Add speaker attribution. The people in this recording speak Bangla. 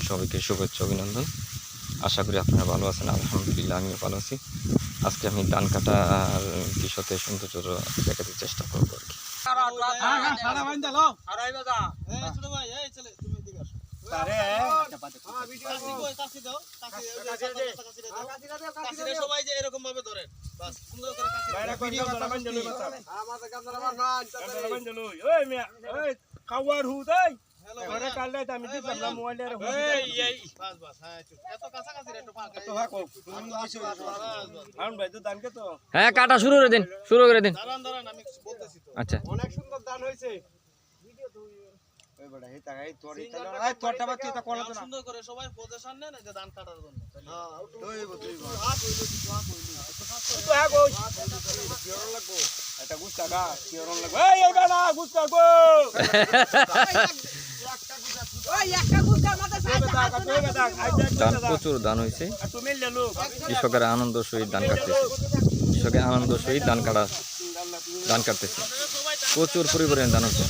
Speaker 1: সবাইকে শুভেচ্ছা অভিনন্দন। আশা করি আপনারা ভালো আছেন। আলহামদুলিল্লাহ আমিও ভালো আছি। আজকে আমি ধান কাটার কৃষকে সৌন্দর্য দেখাতে চেষ্টা করবো আর কি।
Speaker 2: খাওয়ার হুদাই আরে কাল রাতে আমি দিলাম না মোবাইলে রে এই বাস বাস হ্যাঁ এত কাছাকাছি রে একটু ফাঁকা তো হাকো তুমি আসো আরুন ভাই তো দানকে তো
Speaker 1: হ্যাঁ কাটা শুরু করে দিন
Speaker 2: দাঁড়ান দাঁড়ান আমি বলতেছি তো
Speaker 1: আচ্ছা
Speaker 2: অনেক সুন্দর দান হইছে ভিডিও তো ওই বড় এই তাই তোরই তাহলে এই তোরটা বাদ তুই তা করলা তো না সুন্দর করে সবাই পজিশন নেন এই যে দান কাটার জন্য হ্যাঁ তুই হাত হইলো তো হাকো কিরণ লাগবো এটা গুস্তা গা কিরণ লাগবো এই বানা গুস্তা গো
Speaker 1: ধান প্রচুর ধান হয়েছে, কৃষকের আনন্দ সহিত ধান কাটতেছে, কৃষকের আনন্দ সহিত ধান কাটতেছে, প্রচুর পরিমাণে ধান হচ্ছে।